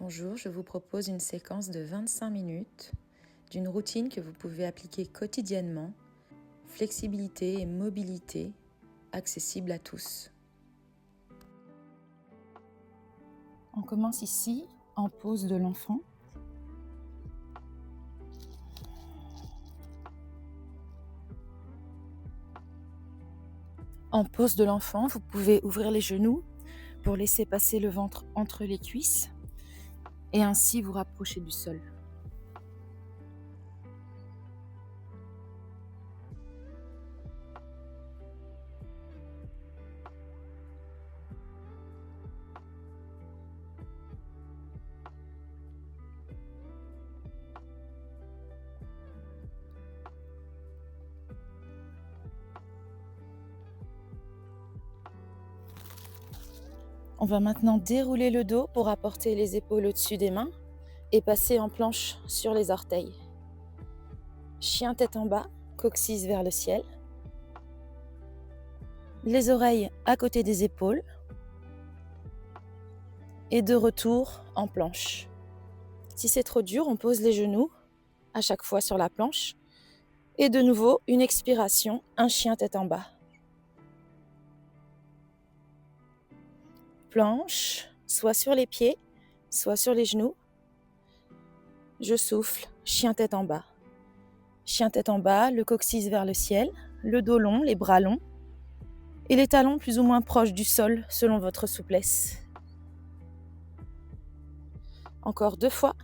Bonjour, je vous propose une séquence de 25 minutes d'une routine que vous pouvez appliquer quotidiennement, flexibilité et mobilité accessible à tous. On commence ici en pose de l'enfant. En pose de l'enfant, vous pouvez ouvrir les genoux pour laisser passer le ventre entre les cuisses et ainsi vous rapprocher du sol. On va maintenant dérouler le dos pour apporter les épaules au-dessus des mains et passer en planche sur les orteils. Chien tête en bas, coccyx vers le ciel. Les oreilles à côté des épaules. Et de retour en planche. Si c'est trop dur, on pose les genoux à chaque fois sur la planche. Et de nouveau, une expiration, un chien tête en bas. Planche, soit sur les pieds, soit sur les genoux. Je souffle, chien tête en bas. Chien tête en bas, le coccyx vers le ciel, le dos long, les bras longs. Et les talons plus ou moins proches du sol selon votre souplesse. Encore 2 fois.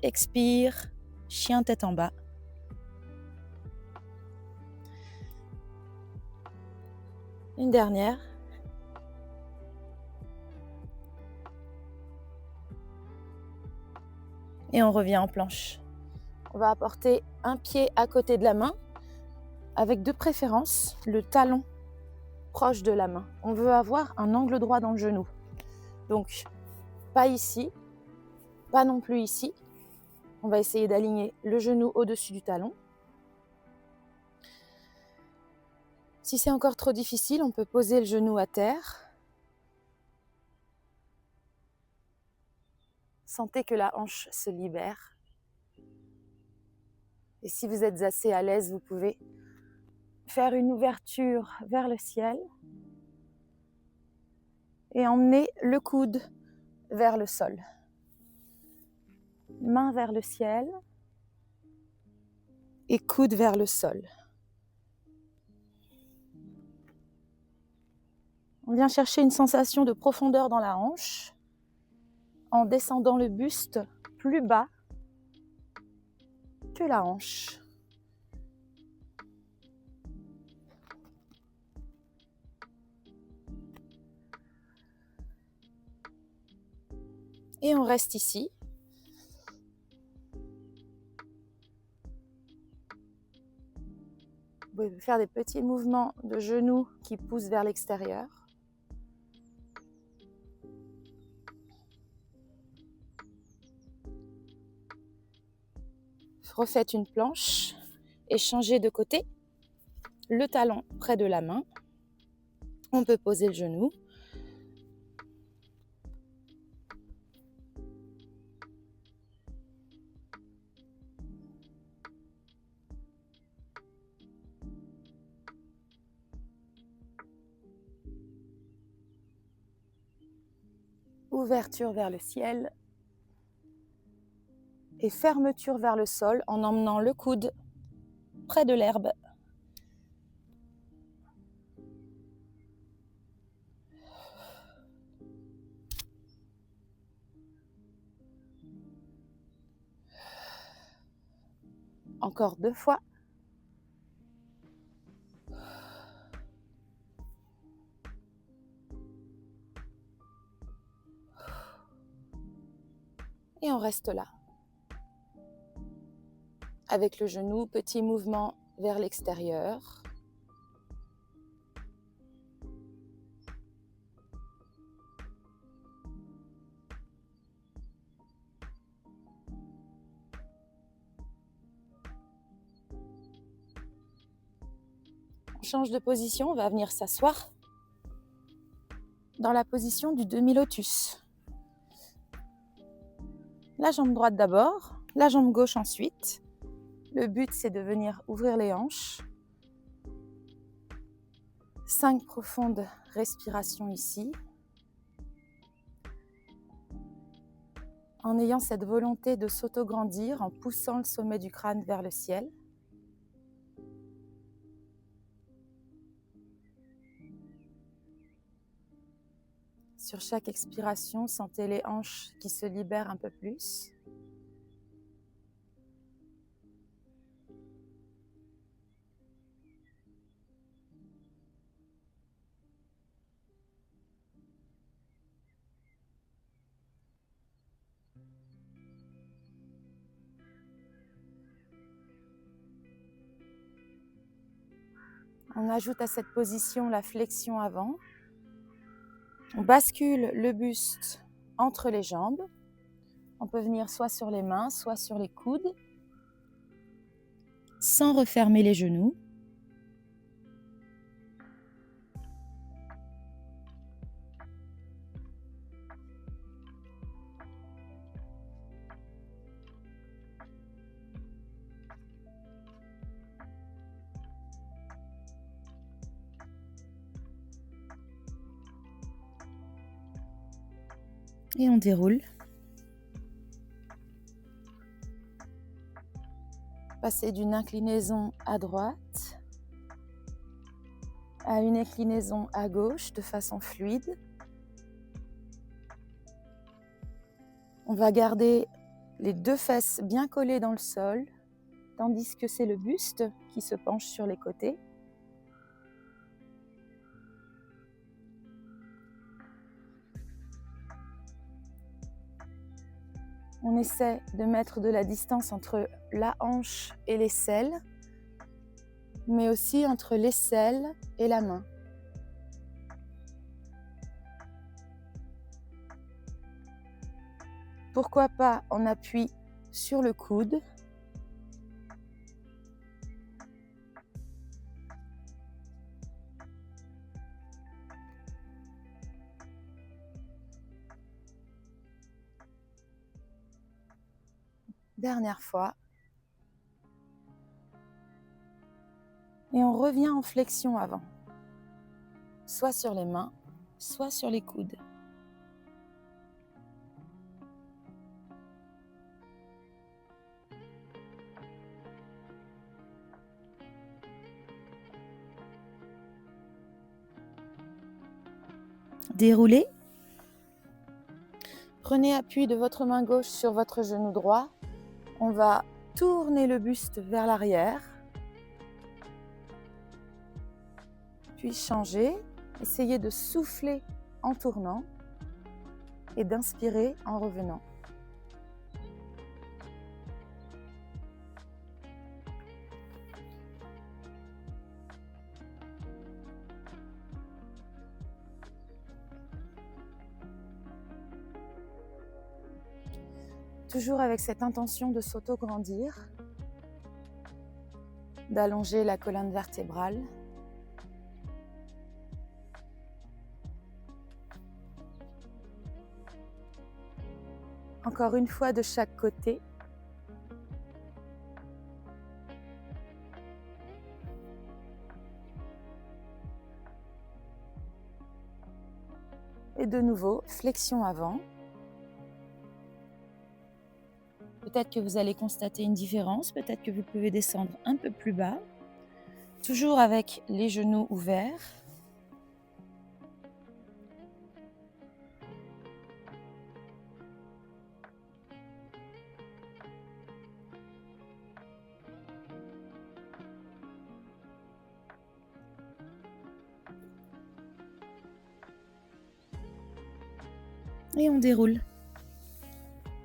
Expire, chien tête en bas. Une dernière. Et on revient en planche. On va apporter un pied à côté de la main, avec de préférence le talon proche de la main. On veut avoir un angle droit dans le genou. Donc, pas ici, pas non plus ici. On va essayer d'aligner le genou au-dessus du talon. Si c'est encore trop difficile, on peut poser le genou à terre. Sentez que la hanche se libère. Et si vous êtes assez à l'aise, vous pouvez faire une ouverture vers le ciel et emmener le coude vers le sol. Main vers le ciel et coude vers le sol. On vient chercher une sensation de profondeur dans la hanche en descendant le buste plus bas que la hanche. Et on reste ici. Vous pouvez faire des petits mouvements de genoux qui poussent vers l'extérieur. Refaites une planche et changez de côté. Le talon près de la main. On peut poser le genou. Ouverture vers le ciel et fermeture vers le sol en emmenant le coude près de l'herbe. Encore 2 fois. Et on reste là. Avec le genou, petit mouvement vers l'extérieur. On change de position, on va venir s'asseoir dans la position du demi-lotus. La jambe droite d'abord, la jambe gauche ensuite. Le but, c'est de venir ouvrir les hanches. 5 profondes respirations ici. En ayant cette volonté de s'auto-grandir, en poussant le sommet du crâne vers le ciel. Sur chaque expiration, sentez les hanches qui se libèrent un peu plus. On ajoute à cette position la flexion avant. On bascule le buste entre les jambes. On peut venir soit sur les mains, soit sur les coudes, sans refermer les genoux. Et on déroule. Passer d'une inclinaison à droite à une inclinaison à gauche de façon fluide. On va garder les 2 fesses bien collées dans le sol, tandis que c'est le buste qui se penche sur les côtés. On essaie de mettre de la distance entre la hanche et l'aisselle, mais aussi entre l'aisselle et la main. Pourquoi pas en appui sur le coude. Dernière fois. Et on revient en flexion avant. Soit sur les mains, soit sur les coudes. Déroulez. Prenez appui de votre main gauche sur votre genou droit. On va tourner le buste vers l'arrière. Puis changer. Essayez de souffler en tournant et d'inspirer en revenant. Toujours avec cette intention de s'auto-grandir, d'allonger la colonne vertébrale. Encore une fois de chaque côté. Et de nouveau, flexion avant. Peut-être que vous allez constater une différence, peut-être que vous pouvez descendre un peu plus bas. Toujours avec les genoux ouverts. Et on déroule.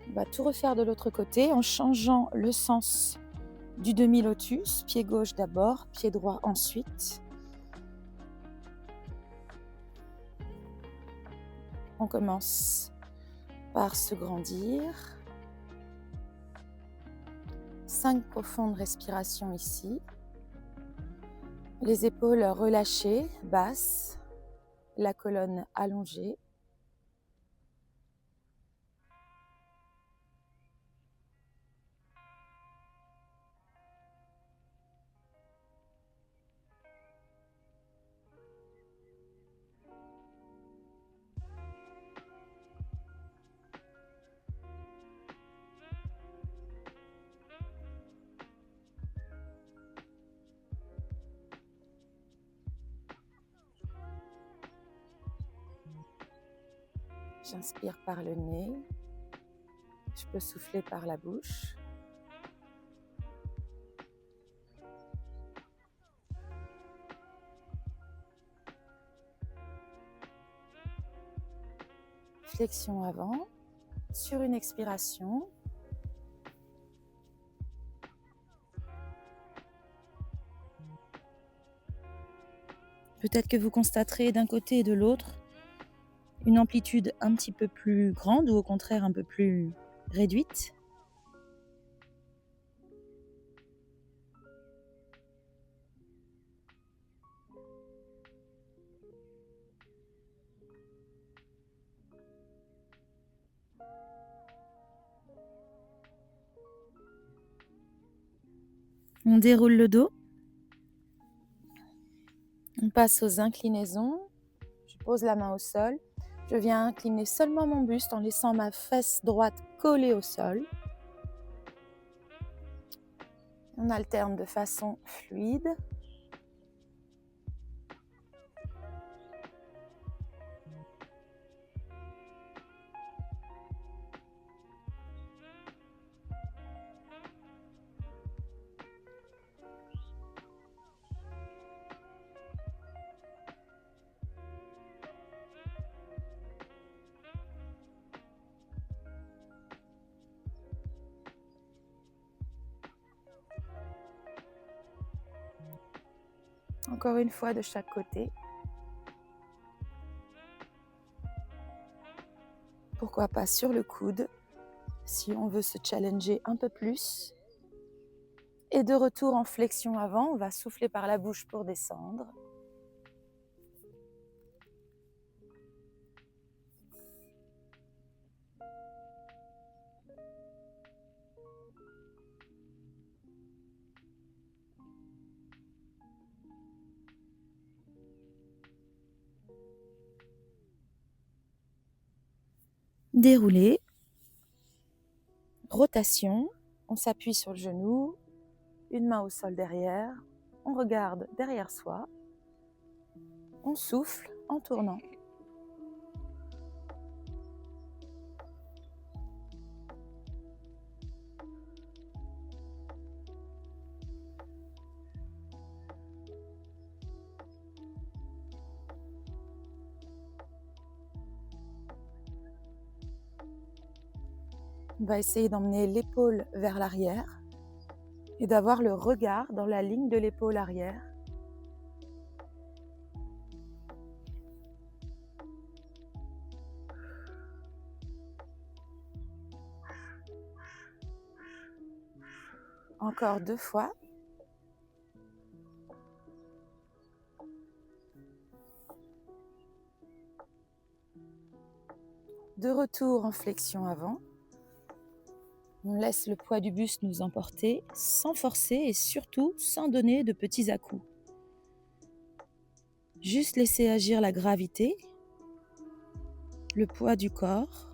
On va tout refaire de l'autre côté en changeant le sens du demi-lotus. Pied gauche d'abord, pied droit ensuite. On commence par se grandir. 5 profondes respirations ici. Les épaules relâchées, basses. La colonne allongée. J'inspire par le nez. Je peux souffler par la bouche. Flexion avant. Sur une expiration. Peut-être que vous constaterez d'un côté et de l'autre une amplitude un petit peu plus grande ou au contraire un peu plus réduite. On déroule le dos. On passe aux inclinaisons. Je pose la main au sol. Je viens incliner seulement mon buste en laissant ma fesse droite collée au sol. On alterne de façon fluide. Encore une fois de chaque côté. Pourquoi pas sur le coude, si on veut se challenger un peu plus. Et de retour en flexion avant, on va souffler par la bouche pour descendre. Dérouler. Rotation. On s'appuie sur le genou. Une main au sol derrière. On regarde derrière soi. On souffle en tournant. On va essayer d'emmener l'épaule vers l'arrière et d'avoir le regard dans la ligne de l'épaule arrière. Encore 2 fois. De retour en flexion avant. On laisse le poids du buste nous emporter sans forcer et surtout sans donner de petits à-coups. Juste laisser agir la gravité, le poids du corps.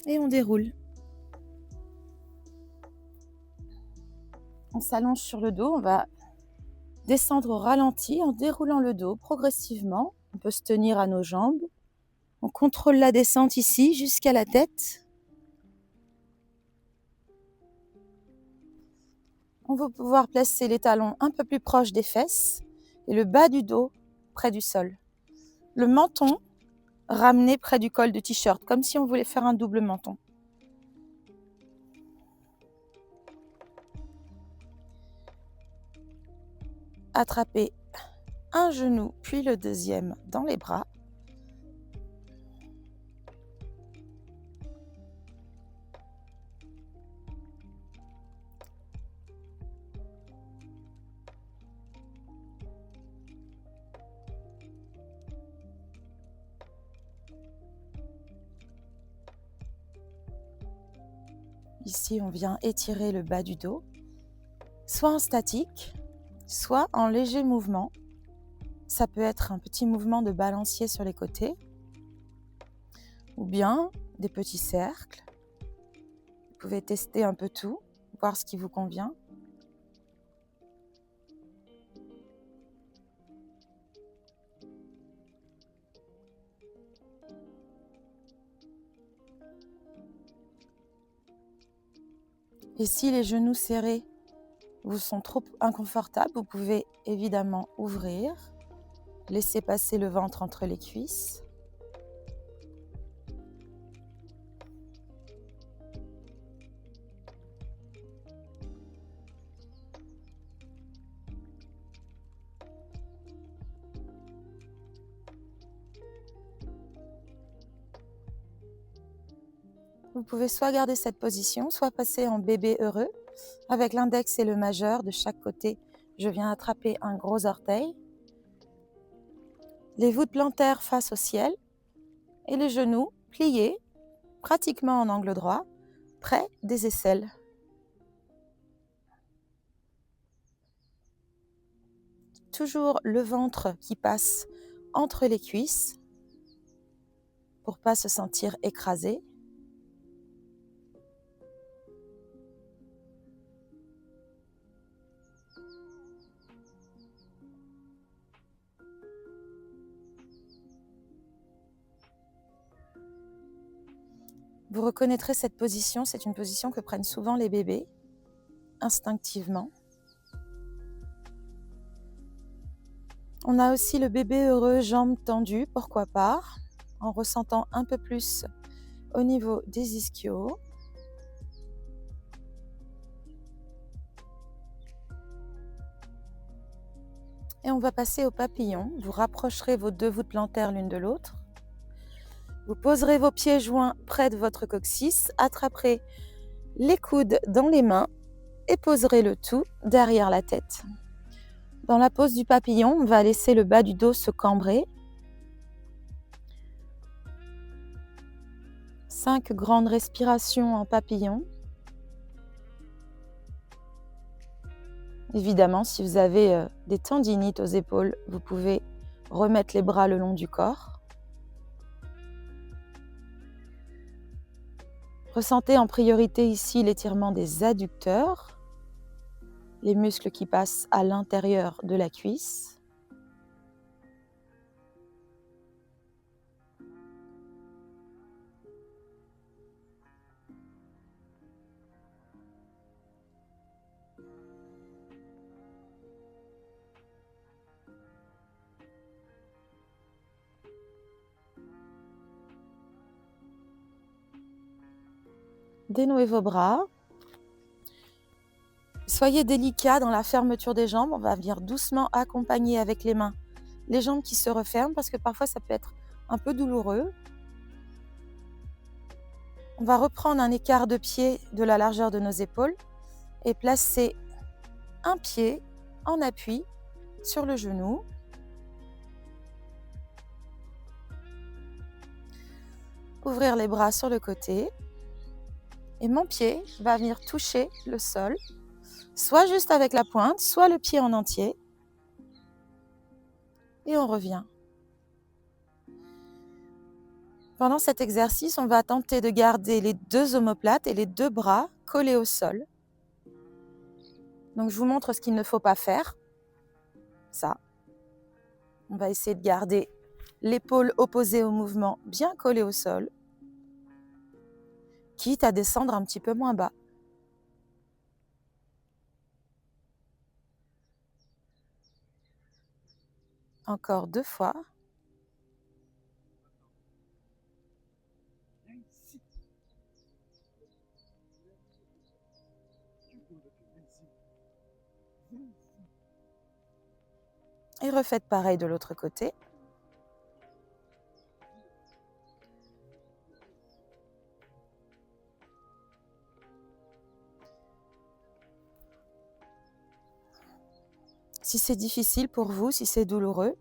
Et on déroule. On s'allonge sur le dos, on va descendre au ralenti en déroulant le dos progressivement. On peut se tenir à nos jambes. On contrôle la descente ici jusqu'à la tête. On va pouvoir placer les talons un peu plus proches des fesses et le bas du dos près du sol. Le menton ramené près du col du t-shirt, comme si on voulait faire un double menton. Attraper un genou, puis le deuxième dans les bras. Ici, on vient étirer le bas du dos, soit en statique, soit en léger mouvement. Ça peut être un petit mouvement de balancier sur les côtés, ou bien des petits cercles. Vous pouvez tester un peu tout, voir ce qui vous convient. Et si les genoux serrés vous sont trop inconfortables, vous pouvez évidemment ouvrir, laisser passer le ventre entre les cuisses. Vous pouvez soit garder cette position, soit passer en bébé heureux. Avec l'index et le majeur de chaque côté, je viens attraper un gros orteil. Les voûtes plantaires face au ciel et les genoux pliés, pratiquement en angle droit, près des aisselles. Toujours le ventre qui passe entre les cuisses pour ne pas se sentir écrasé. Vous reconnaîtrez cette position, c'est une position que prennent souvent les bébés, instinctivement. On a aussi le bébé heureux, jambes tendues, pourquoi pas, en ressentant un peu plus au niveau des ischios. Et on va passer au papillon. Vous rapprocherez vos deux voûtes plantaires l'une de l'autre. Vous poserez vos pieds joints près de votre coccyx, attraperez les coudes dans les mains et poserez le tout derrière la tête. Dans la pose du papillon, on va laisser le bas du dos se cambrer. 5 grandes respirations en papillon. Évidemment, si vous avez des tendinites aux épaules, vous pouvez remettre les bras le long du corps. Ressentez en priorité ici l'étirement des adducteurs, les muscles qui passent à l'intérieur de la cuisse. Dénouez vos bras. Soyez délicat dans la fermeture des jambes. On va venir doucement accompagner avec les mains les jambes qui se referment parce que parfois ça peut être un peu douloureux. On va reprendre un écart de pied de la largeur de nos épaules et placer un pied en appui sur le genou. Ouvrir les bras sur le côté. Et mon pied va venir toucher le sol, soit juste avec la pointe, soit le pied en entier. Et on revient. Pendant cet exercice, on va tenter de garder les deux omoplates et les deux bras collés au sol. Donc je vous montre ce qu'il ne faut pas faire. Ça. On va essayer de garder l'épaule opposée au mouvement bien collée au sol, quitte à descendre un petit peu moins bas. Encore 2 fois. Et refaites pareil de l'autre côté. Si c'est difficile pour vous, si c'est douloureux,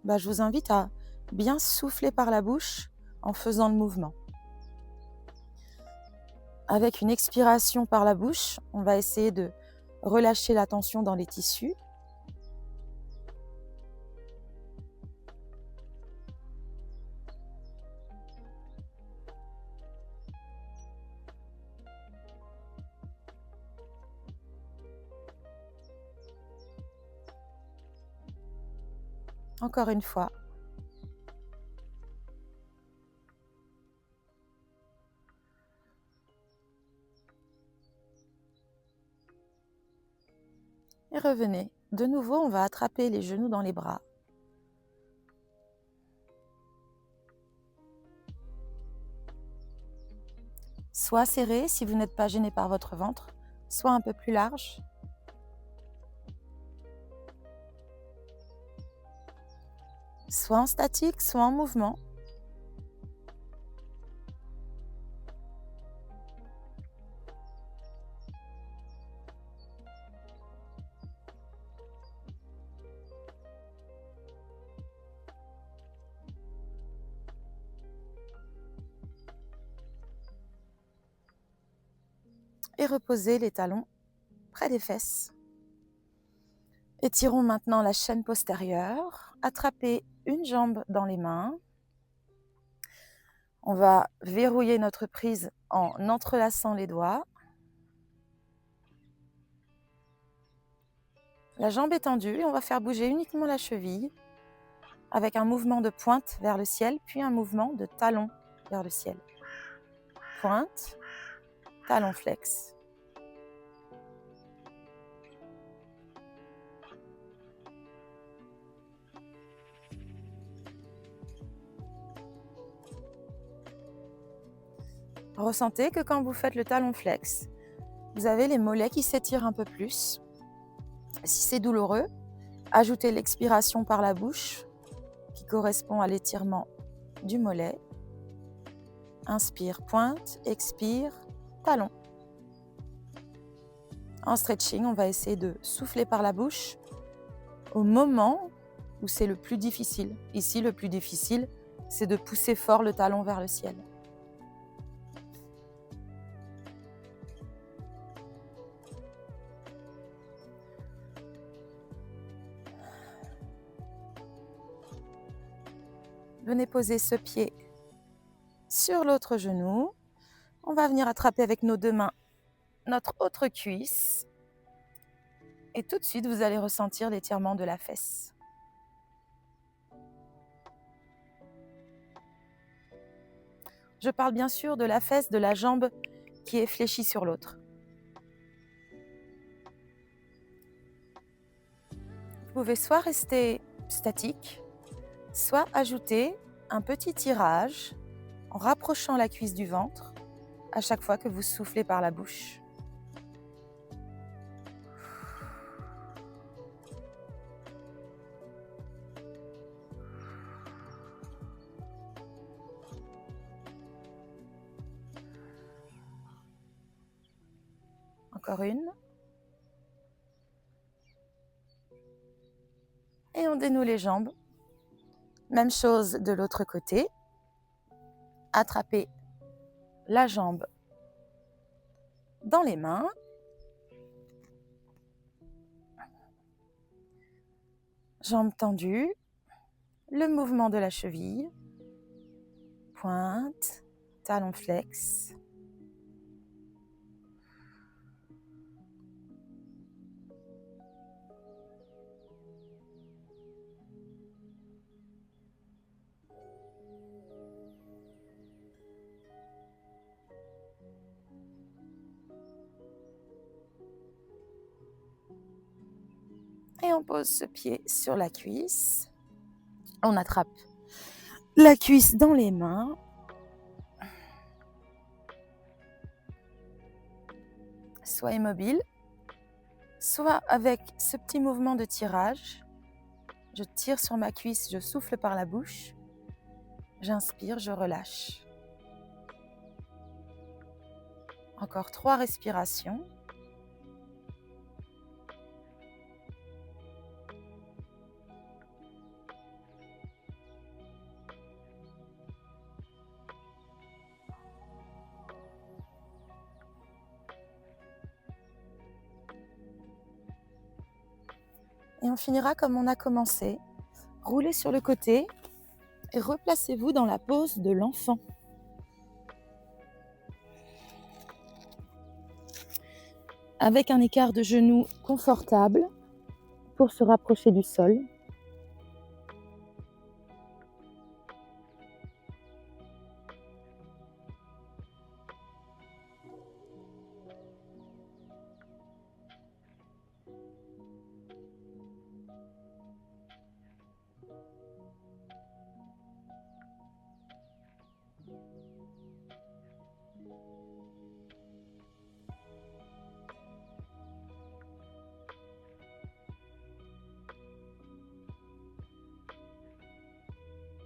je vous invite à bien souffler par la bouche en faisant le mouvement. Avec une expiration par la bouche, on va essayer de relâcher la tension dans les tissus. Encore une fois. Et revenez. De nouveau, on va attraper les genoux dans les bras. Soit serré si vous n'êtes pas gêné par votre ventre, soit un peu plus large. Soit en statique, soit en mouvement. Et reposez les talons près des fesses. Étirons maintenant la chaîne postérieure. Attrapez une jambe dans les mains. On va verrouiller notre prise en entrelaçant les doigts. La jambe est tendue et on va faire bouger uniquement la cheville avec un mouvement de pointe vers le ciel, puis un mouvement de talon vers le ciel. Pointe, talon flex. Ressentez que quand vous faites le talon flex, vous avez les mollets qui s'étirent un peu plus. Si c'est douloureux, ajoutez l'expiration par la bouche qui correspond à l'étirement du mollet. Inspire, pointe, expire, talon. En stretching, on va essayer de souffler par la bouche au moment où c'est le plus difficile. Ici, le plus difficile, c'est de pousser fort le talon vers le ciel. Venez poser ce pied sur l'autre genou. On va venir attraper avec nos deux mains notre autre cuisse. Et tout de suite, vous allez ressentir l'étirement de la fesse. Je parle bien sûr de la fesse, de la jambe qui est fléchie sur l'autre. Vous pouvez soit rester statique, soit ajouter un petit tirage en rapprochant la cuisse du ventre à chaque fois que vous soufflez par la bouche. Encore une. Et on dénoue les jambes. Même chose de l'autre côté. Attrapez la jambe dans les mains. Jambes tendues. Le mouvement de la cheville. Pointe, talon flex. Et on pose ce pied sur la cuisse. On attrape la cuisse dans les mains. Soit immobile, soit avec ce petit mouvement de tirage. Je tire sur ma cuisse, je souffle par la bouche. J'inspire, je relâche. Encore 3 respirations. Et on finira comme on a commencé. Roulez sur le côté et replacez-vous dans la pose de l'enfant. Avec un écart de genoux confortable pour se rapprocher du sol.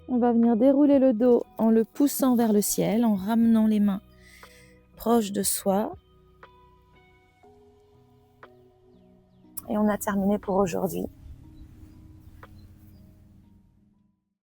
On va venir dérouler le dos en le poussant vers le ciel, en ramenant les mains proches de soi. Et on a terminé pour aujourd'hui.